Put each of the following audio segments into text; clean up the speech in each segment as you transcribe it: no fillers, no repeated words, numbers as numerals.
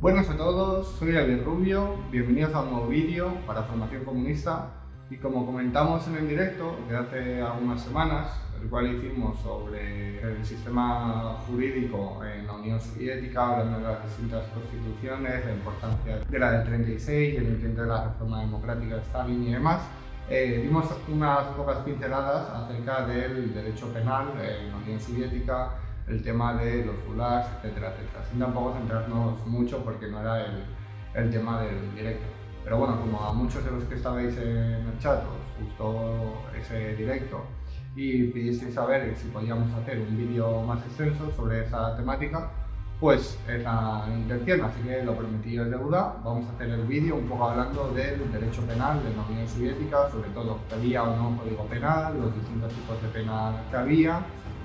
Buenas a todos, soy Javier Rubio, bienvenidos a un nuevo vídeo para Formación Comunista y como comentamos en el directo de hace algunas semanas, el cual hicimos sobre el sistema jurídico en la Unión Soviética, hablando de las distintas constituciones, la importancia de la del 36, el intento de la reforma democrática de Stalin y demás, dimos unas pocas pinceladas acerca del derecho penal en la Unión Soviética, el tema de los gulags, etcétera, etcétera, sin tampoco centrarnos mucho porque no era el tema del directo. Pero bueno, como a muchos de los que estabais en el chat os gustó ese directo y pidisteis saber si podíamos hacer un vídeo más extenso sobre esa temática, pues es la intención, así que lo prometí es deuda. Vamos a hacer el vídeo un poco hablando del derecho penal de la Unión Soviética, sobre todo que había o no código penal, los distintos tipos de pena que había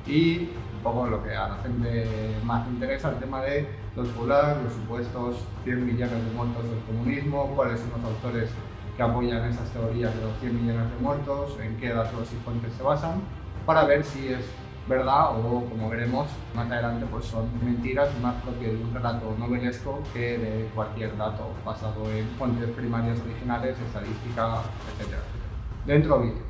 y un poco lo que a la gente más le interesa, el tema de los gulags, los supuestos 100 millones de muertos del comunismo, cuáles son los autores que apoyan esas teorías de los 100 millones de muertos, en qué datos y fuentes se basan, para ver si es verdad o, como veremos más adelante, pues son mentiras más propias de un relato novelesco que de cualquier dato basado en fuentes primarias originales, estadística, etc. Dentro vídeo.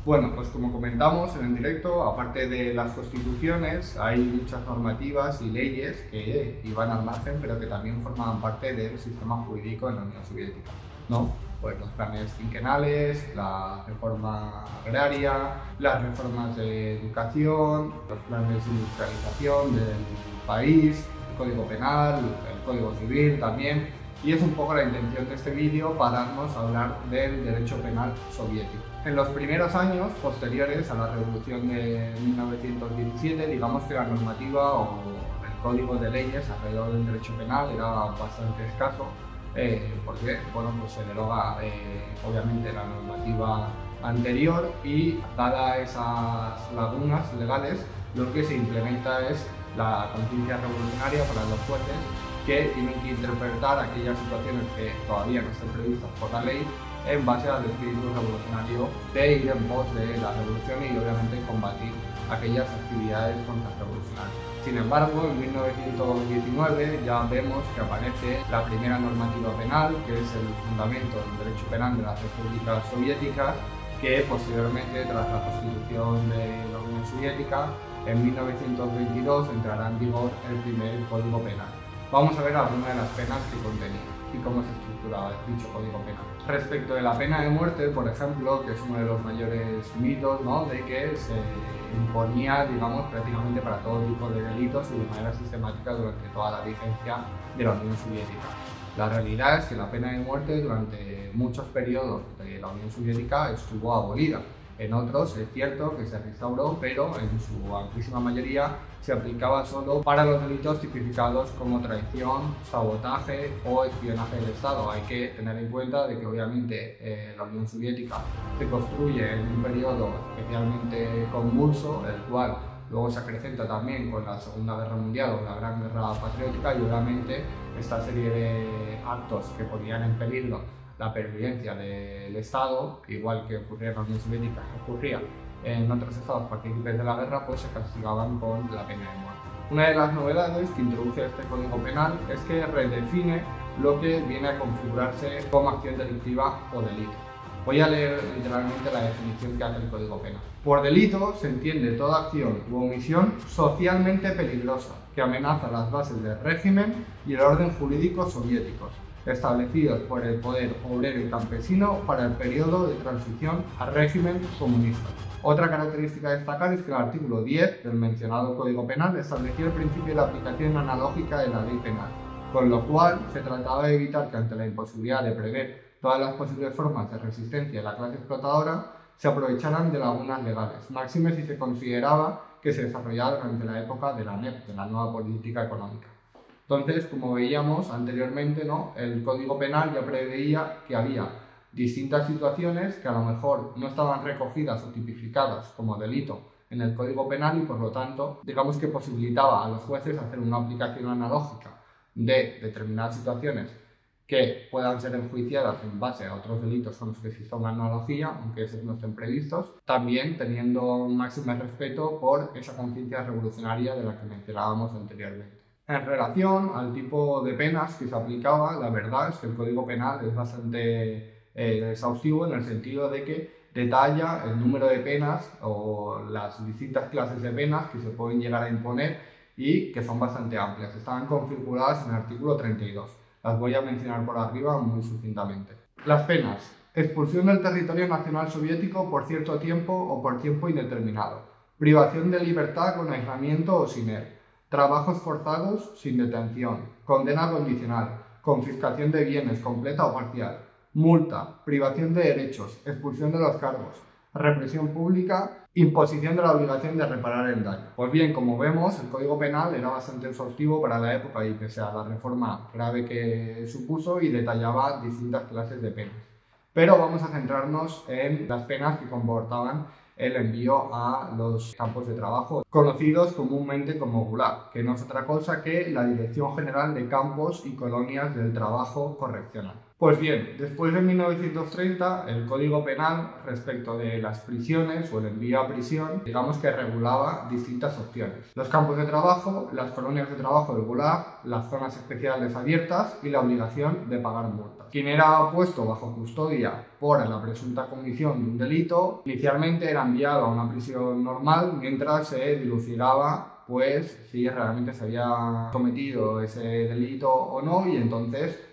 Bueno, pues como comentamos en el directo, aparte de las constituciones, hay muchas normativas y leyes que iban al margen, pero que también formaban parte del sistema jurídico en la Unión Soviética, ¿no? Pues los planes quinquenales, la reforma agraria, las reformas de educación, los planes de industrialización del país, el código penal, el código civil también. Y es un poco la intención de este vídeo pararnos a hablar del derecho penal soviético. En los primeros años posteriores a la revolución de 1917, digamos que la normativa o el código de leyes alrededor del derecho penal era bastante escaso, porque bueno, pues se deroga obviamente la normativa anterior y dadas esas lagunas legales, lo que se implementa es la conciencia revolucionaria para los jueces, que tienen que interpretar aquellas situaciones que todavía no están previstas por la ley en base al espíritu revolucionario de ir en pos de la revolución y obviamente combatir aquellas actividades contrarrevolucionarias. Sin embargo, en 1919 ya vemos que aparece la primera normativa penal, que es el fundamento del derecho penal de las repúblicas soviéticas, que posteriormente, tras la constitución de la Unión Soviética, en 1922 entrará en vigor el primer código penal. Vamos a ver algunas de las penas que contenía y cómo se estructuraba dicho código penal. Respecto de la pena de muerte, por ejemplo, que es uno de los mayores mitos, ¿no?, de que se imponía, digamos, prácticamente para todo tipo de delitos y de manera sistemática durante toda la vigencia de la Unión Soviética. La realidad es que la pena de muerte durante muchos periodos de la Unión Soviética estuvo abolida. En otros es cierto que se restauró, pero en su amplísima mayoría se aplicaba solo para los delitos tipificados como traición, sabotaje o espionaje del Estado. Hay que tener en cuenta de que obviamente la Unión Soviética se construye en un periodo especialmente convulso, el cual luego se acrecenta también con la Segunda Guerra Mundial o la Gran Guerra Patriótica, y obviamente esta serie de actos que ponían en peligro la pervivencia del Estado, igual que ocurría en la Unión Soviética, que ocurría en otros estados partícipes de la guerra, pues se castigaban con la pena de muerte. Una de las novedades que introduce este código penal es que redefine lo que viene a configurarse como acción delictiva o delito. Voy a leer literalmente la definición que hace el código penal. Por delito se entiende toda acción u omisión socialmente peligrosa que amenaza las bases del régimen y el orden jurídico soviéticos, establecidos por el poder obrero y campesino para el periodo de transición al régimen comunista. Otra característica a destacar es que el artículo 10 del mencionado Código Penal estableció el principio de aplicación analógica de la ley penal, con lo cual se trataba de evitar que ante la imposibilidad de prever todas las posibles formas de resistencia de la clase explotadora se aprovecharan de lagunas legales, máxime si se consideraba que se desarrollaba durante la época de la NEP, de la nueva política económica. Entonces, como veíamos anteriormente, ¿no?, el Código Penal ya preveía que había distintas situaciones que a lo mejor no estaban recogidas o tipificadas como delito en el Código Penal y por lo tanto, digamos que posibilitaba a los jueces hacer una aplicación analógica de determinadas situaciones que puedan ser enjuiciadas en base a otros delitos con los que exista una analogía, aunque esos no estén previstos, también teniendo un máximo respeto por esa conciencia revolucionaria de la que mencionábamos anteriormente. En relación al tipo de penas que se aplicaba, la verdad es que el Código Penal es bastante exhaustivo en el sentido de que detalla el número de penas o las distintas clases de penas que se pueden llegar a imponer y que son bastante amplias. Están configuradas en el artículo 32. Las voy a mencionar por arriba muy sucintamente. Las penas. Expulsión del territorio nacional soviético por cierto tiempo o por tiempo indeterminado. Privación de libertad con aislamiento o sin él. Trabajos forzados sin detención. Condena condicional. Confiscación de bienes completa o parcial. Multa. Privación de derechos. Expulsión de los cargos. Represión pública, imposición de la obligación de reparar el daño. Pues bien, como vemos, el Código Penal era bastante exhaustivo para la época y pese a la reforma grave que supuso y detallaba distintas clases de penas. Pero vamos a centrarnos en las penas que comportaban el envío a los campos de trabajo, conocidos comúnmente como Gulag, que no es otra cosa que la Dirección General de Campos y Colonias del Trabajo Correccional. Pues bien, después de 1930, el Código Penal respecto de las prisiones o el envío a prisión, digamos que regulaba distintas opciones. Los campos de trabajo, las colonias de trabajo del Gulag, las zonas especiales abiertas y la obligación de pagar multas. Quien era puesto bajo custodia por la presunta comisión de un delito, inicialmente era enviado a una prisión normal mientras se dilucidaba pues si realmente se había cometido ese delito o no y entonces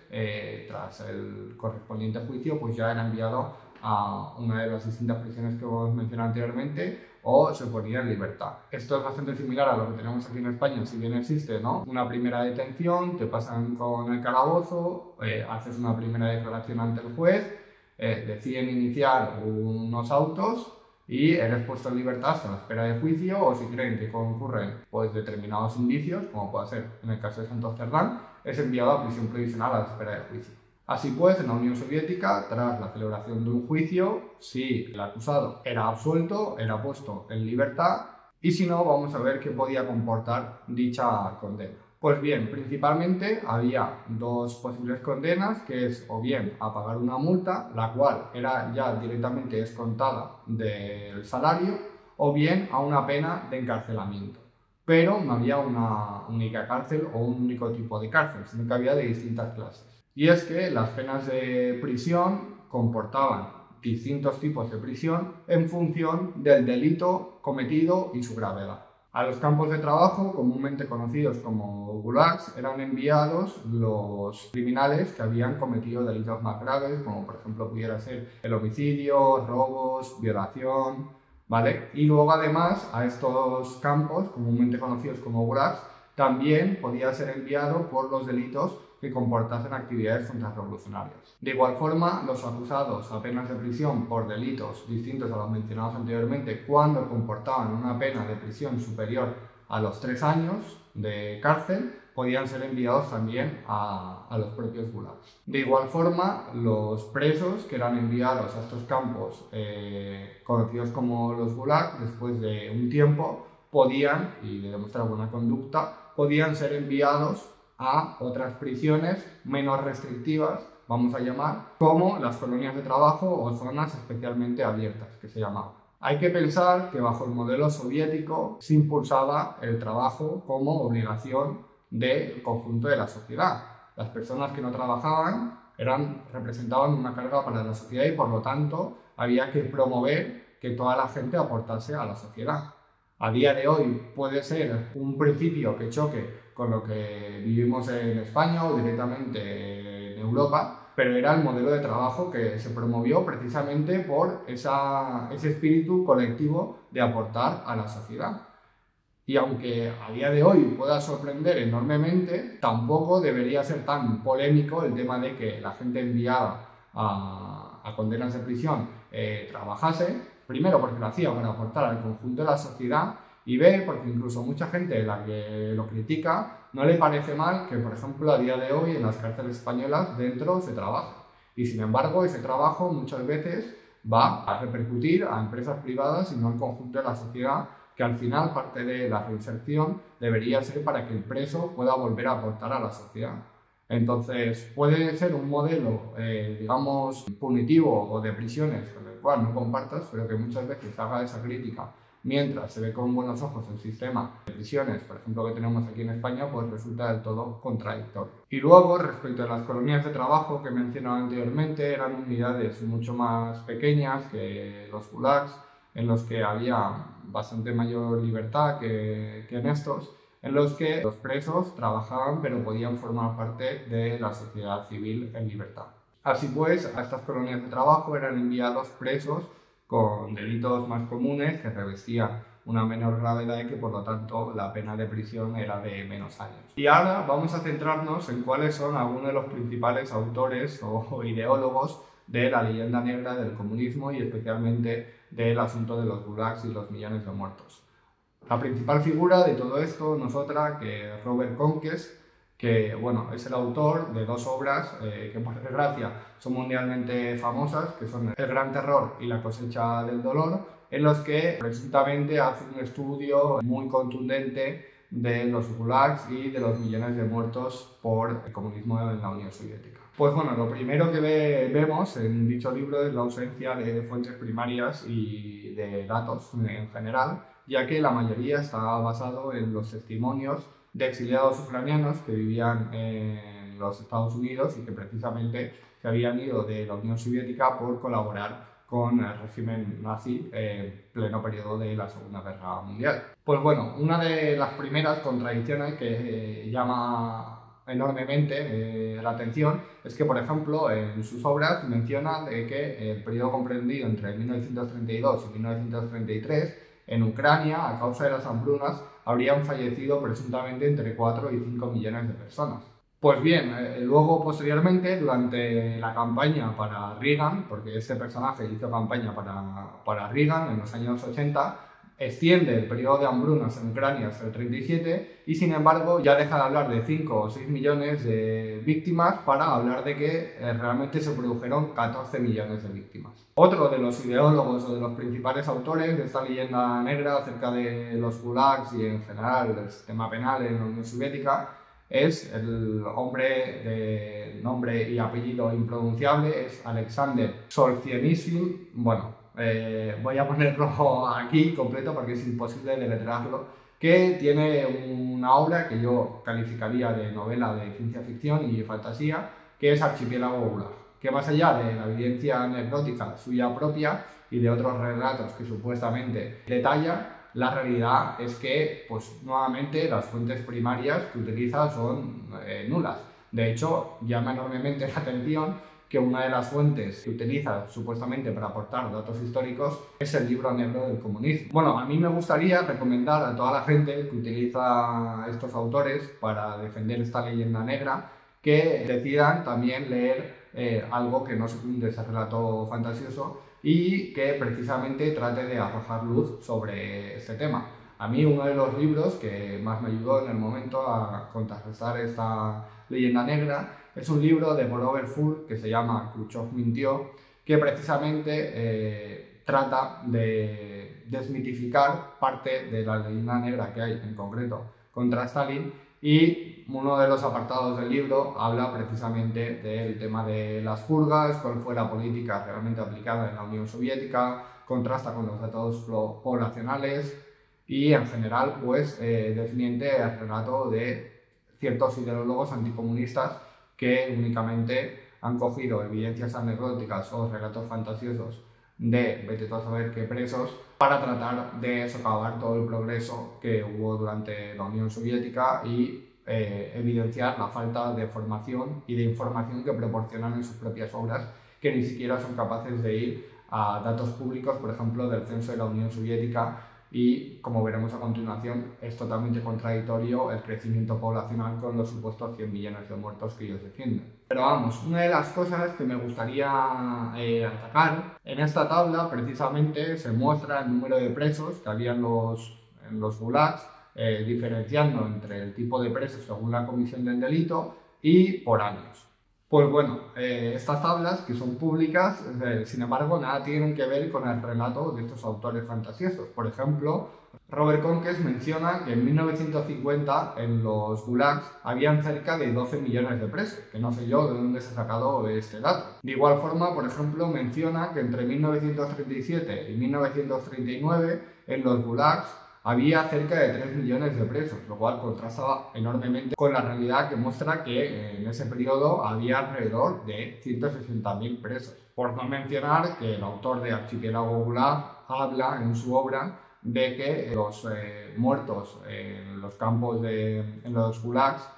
tras el correspondiente juicio pues ya era enviado a una de las distintas prisiones que hemos mencionado anteriormente o se ponía en libertad. Esto es bastante similar a lo que tenemos aquí en España, si bien existe, ¿no? Una primera detención, te pasan con el calabozo, haces una primera declaración ante el juez, deciden iniciar unos autos y eres puesto en libertad hasta la espera de juicio o si creen que concurren pues, determinados indicios, como puede ser en el caso de Santos Cerdán, es enviado a prisión provisional a la espera de juicio. Así pues, en la Unión Soviética, tras la celebración de un juicio, si el acusado era absuelto, era puesto en libertad y si no, vamos a ver qué podía comportar dicha condena. Pues bien, principalmente había dos posibles condenas, que es o bien a pagar una multa, la cual era ya directamente descontada del salario, o bien a una pena de encarcelamiento. Pero no había una única cárcel o un único tipo de cárcel, sino que había de distintas clases. Y es que las penas de prisión comportaban distintos tipos de prisión en función del delito cometido y su gravedad. A los campos de trabajo, comúnmente conocidos como gulags, eran enviados los criminales que habían cometido delitos más graves, como por ejemplo pudiera ser el homicidio, robos, violación, ¿vale? Y luego además a estos campos, comúnmente conocidos como gulags, también podía ser enviado por los delitos que comportasen actividades contrarrevolucionarias. De igual forma, los acusados a penas de prisión por delitos distintos a los mencionados anteriormente, cuando comportaban una pena de prisión superior a los 3 años de cárcel, podían ser enviados también a los propios gulags. De igual forma, los presos que eran enviados a estos campos conocidos como los gulags, después de un tiempo, podían, y de demostrar buena conducta, podían ser enviados a otras prisiones menos restrictivas, vamos a llamar, como las colonias de trabajo o zonas especialmente abiertas, que se llamaban. Hay que pensar que bajo el modelo soviético se impulsaba el trabajo como obligación del conjunto de la sociedad. Las personas que no trabajaban representaban una carga para la sociedad y por lo tanto había que promover que toda la gente aportase a la sociedad. A día de hoy puede ser un principio que choque con lo que vivimos en España o directamente en Europa, pero era el modelo de trabajo que se promovió precisamente por ese espíritu colectivo de aportar a la sociedad. Y aunque a día de hoy pueda sorprender enormemente, tampoco debería ser tan polémico el tema de que la gente enviada a condenas de prisión trabajase, primero porque lo hacía para aportar al conjunto de la sociedad y B, porque incluso mucha gente la que lo critica no le parece mal que, por ejemplo, a día de hoy en las cárceles españolas dentro se trabaja. Y sin embargo, ese trabajo muchas veces va a repercutir a empresas privadas y no al conjunto de la sociedad, que al final parte de la reinserción debería ser para que el preso pueda volver a aportar a la sociedad. Entonces, puede ser un modelo, digamos, punitivo o de prisiones con el cual no compartas, pero que muchas veces haga esa crítica mientras se ve con buenos ojos el sistema de prisiones, por ejemplo, que tenemos aquí en España, pues resulta del todo contradictorio. Y luego, respecto a las colonias de trabajo que mencionaba anteriormente, eran unidades mucho más pequeñas que los gulags, en los que había bastante mayor libertad que en estos, en los que los presos trabajaban pero podían formar parte de la sociedad civil en libertad. Así pues, a estas colonias de trabajo eran enviados presos con delitos más comunes que revestían una menor gravedad y que por lo tanto la pena de prisión era de menos años. Y ahora vamos a centrarnos en cuáles son algunos de los principales autores o ideólogos de la leyenda negra del comunismo y especialmente del asunto de los gulags y los millones de muertos. La principal figura de todo esto no es otra que Robert Conquest, que bueno, es el autor de dos obras que por desgracia son mundialmente famosas, que son El Gran Terror y La Cosecha del Dolor, en los que presuntamente hace un estudio muy contundente de los gulags y de los millones de muertos por el comunismo en la Unión Soviética. Pues bueno, lo primero que vemos en dicho libro es la ausencia de fuentes primarias y de datos en general, ya que la mayoría está basado en los testimonios de exiliados ucranianos que vivían en los Estados Unidos y que precisamente se habían ido de la Unión Soviética por colaborar con el régimen nazi en pleno periodo de la Segunda Guerra Mundial. Pues bueno, una de las primeras contradicciones que llama enormemente la atención es que, por ejemplo, en sus obras menciona de que el periodo comprendido entre 1932 y 1933 en Ucrania, a causa de las hambrunas, habrían fallecido presuntamente entre 4 y 5 millones de personas. Pues bien, luego posteriormente, durante la campaña para Reagan, porque este personaje hizo campaña para Reagan en los años 80, extiende el periodo de hambrunas en Ucrania hasta el 37 y sin embargo ya deja de hablar de 5 o 6 millones de víctimas para hablar de que realmente se produjeron 14 millones de víctimas. Otro de los ideólogos o de los principales autores de esta leyenda negra acerca de los gulags y en general del sistema penal en la Unión Soviética es el hombre de nombre y apellido impronunciable, es Alexander Solzhenitsyn. Bueno, voy a ponerlo aquí completo porque es imposible deletrearlo, que tiene una obra que yo calificaría de novela de ciencia ficción y fantasía, que es Archipiélago Gulag, que más allá de la evidencia anecdótica suya propia y de otros relatos que supuestamente detalla, la realidad es que, pues nuevamente, las fuentes primarias que utiliza son nulas. De hecho, llama enormemente la atención que una de las fuentes que utiliza supuestamente para aportar datos históricos es el libro negro del comunismo. Bueno, a mí me gustaría recomendar a toda la gente que utiliza estos autores para defender esta leyenda negra que decidan también leer algo que no secunde ese relato fantasioso y que precisamente trate de arrojar luz sobre este tema. A mí uno de los libros que más me ayudó en el momento a contrarrestar esta leyenda negra es un libro de Grover Full que se llama Khrushchev mintió, que precisamente trata de desmitificar parte de la leyenda negra que hay en concreto contra Stalin, y uno de los apartados del libro habla precisamente del tema de las purgas, cuál fue la política realmente aplicada en la Unión Soviética, contrasta con los datos poblacionales y en general pues desmiente el relato de ciertos ideólogos anticomunistas que únicamente han cogido evidencias anecdóticas o relatos fantasiosos de vete tú a saber qué presos para tratar de socavar todo el progreso que hubo durante la Unión Soviética y evidenciar la falta de formación y de información que proporcionan en sus propias obras, que ni siquiera son capaces de ir a datos públicos, por ejemplo, del censo de la Unión Soviética, y como veremos a continuación es totalmente contradictorio el crecimiento poblacional con los supuestos 100 millones de muertos que ellos defienden. Pero vamos, una de las cosas que me gustaría atacar en esta tabla precisamente se muestra el número de presos que había en los gulags, diferenciando entre el tipo de presos según la comisión del delito y por años. Pues bueno, estas tablas, que son públicas, sin embargo, nada tienen que ver con el relato de estos autores fantasiosos. Por ejemplo, Robert Conques menciona que en 1950 en los gulags habían cerca de 12 millones de presos, que no sé yo de dónde se ha sacado este dato. De igual forma, por ejemplo, menciona que entre 1937 y 1939 en los gulags había cerca de 3 millones de presos, lo cual contrastaba enormemente con la realidad que muestra que en ese periodo había alrededor de 160.000 presos. Por no mencionar que el autor de Archipiélago Gulag habla en su obra de que los muertos en los campos en los gulags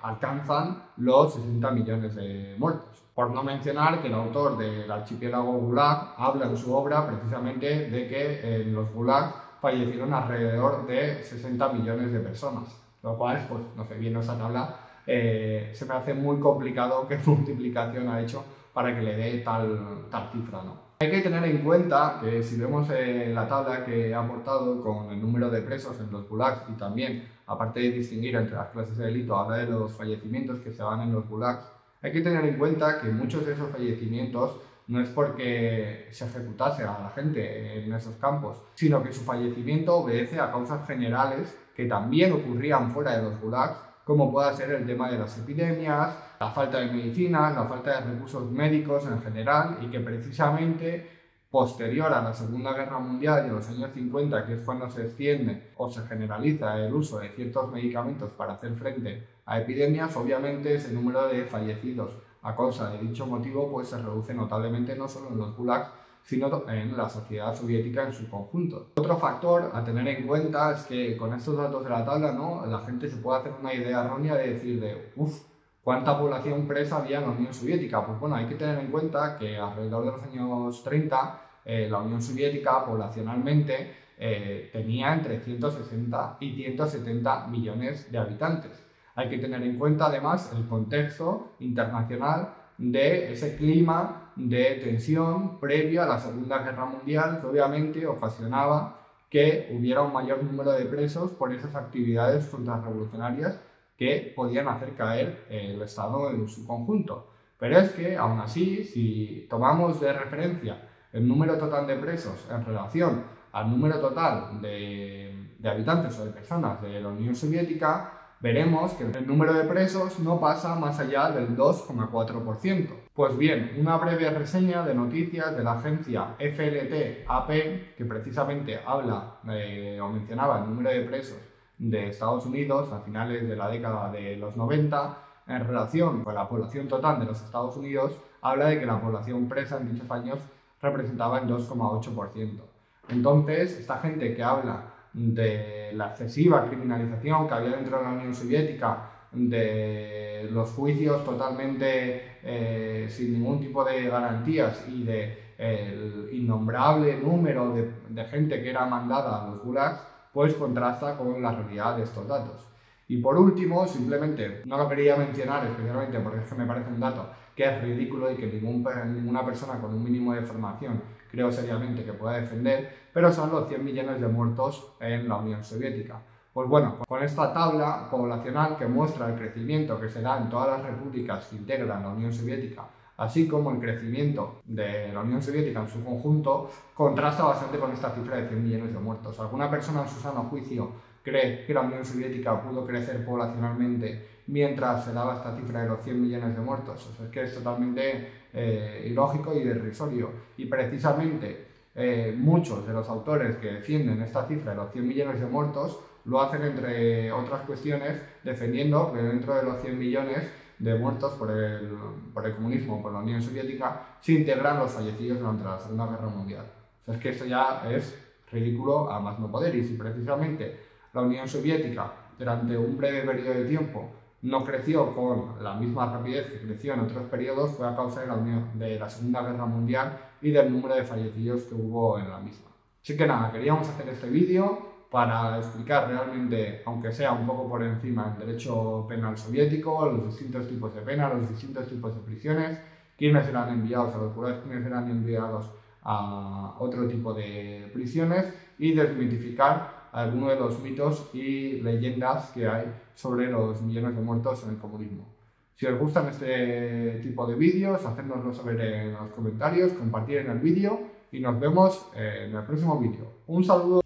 alcanzan los 60 millones de muertos. Por no mencionar que el autor del Archipiélago Gulag habla en su obra precisamente de que en los gulags fallecieron alrededor de 60 millones de personas, lo cual, pues, no sé, viendo esa tabla, se me hace muy complicado qué multiplicación ha hecho para que le dé tal cifra, ¿no? Hay que tener en cuenta que si vemos la tabla que he aportado con el número de presos en los gulags y también, aparte de distinguir entre las clases de delito, habla de los fallecimientos que se dan en los gulags, hay que tener en cuenta que muchos de esos fallecimientos no es porque se ejecutase a la gente en esos campos, sino que su fallecimiento obedece a causas generales que también ocurrían fuera de los gulags, como pueda ser el tema de las epidemias, la falta de medicinas, la falta de recursos médicos en general, y que precisamente posterior a la Segunda Guerra Mundial y a los años 50, que es cuando se extiende o se generaliza el uso de ciertos medicamentos para hacer frente a epidemias, obviamente ese número de fallecidos a causa de dicho motivo pues se reduce notablemente no solo en los gulags, sino en la sociedad soviética en su conjunto. Otro factor a tener en cuenta es que con estos datos de la tabla, ¿no?, la gente se puede hacer una idea errónea de decir ¿cuánta población presa había en la Unión Soviética? Pues bueno, hay que tener en cuenta que alrededor de los años 30 la Unión Soviética poblacionalmente tenía entre 160 y 170 millones de habitantes. Hay que tener en cuenta además el contexto internacional de ese clima de tensión previo a la Segunda Guerra Mundial, que obviamente ocasionaba que hubiera un mayor número de presos por esas actividades contrarrevolucionarias que podían hacer caer el Estado en su conjunto. Pero es que, aún así, si tomamos de referencia el número total de presos en relación al número total de habitantes o de personas de la Unión Soviética, veremos que el número de presos no pasa más allá del 2,4%. Pues bien, una breve reseña de noticias de la agencia FLT-AP, que precisamente habla o mencionaba el número de presos de Estados Unidos a finales de la década de los 90, en relación con la población total de los Estados Unidos, habla de que la población presa en dichos años representaba el 2,8%. Entonces, esta gente que habla de la excesiva criminalización que había dentro de la Unión Soviética, de los juicios totalmente sin ningún tipo de garantías y de el innombrable número de gente que era mandada a los gulags, pues contrasta con la realidad de estos datos. Y por último, simplemente no lo quería mencionar especialmente porque es que me parece un dato que es ridículo y que ninguna persona con un mínimo de formación creo seriamente que pueda defender, pero son los 100 millones de muertos en la Unión Soviética. Pues bueno, con esta tabla poblacional que muestra el crecimiento que se da en todas las repúblicas que integran la Unión Soviética, así como el crecimiento de la Unión Soviética en su conjunto, contrasta bastante con esta cifra de 100 millones de muertos. ¿Alguna persona en su sano juicio cree que la Unión Soviética pudo crecer poblacionalmente mientras se daba esta cifra de los 100 millones de muertos? O sea, es que es totalmente ilógico y irrisorio. Y precisamente muchos de los autores que defienden esta cifra de los 100 millones de muertos lo hacen, entre otras cuestiones, defendiendo que dentro de los 100 millones de muertos por el comunismo, por la Unión Soviética, se integran los fallecidos durante la Segunda Guerra Mundial. O sea, es que esto ya es ridículo a más no poder, y si precisamente la Unión Soviética durante un breve periodo de tiempo no creció con la misma rapidez que creció en otros periodos, fue a causa de la Segunda Guerra Mundial y del número de fallecidos que hubo en la misma. Así que nada, queríamos hacer este vídeo para explicar realmente, aunque sea un poco por encima, el derecho penal soviético, los distintos tipos de pena, los distintos tipos de prisiones, quiénes eran enviados a los jurados, quiénes eran enviados a otro tipo de prisiones, y desmitificar algunos de los mitos y leyendas que hay sobre los millones de muertos en el comunismo. Si os gustan este tipo de vídeos, hacérnoslo saber en los comentarios, compartir en el vídeo y nos vemos en el próximo vídeo. Un saludo.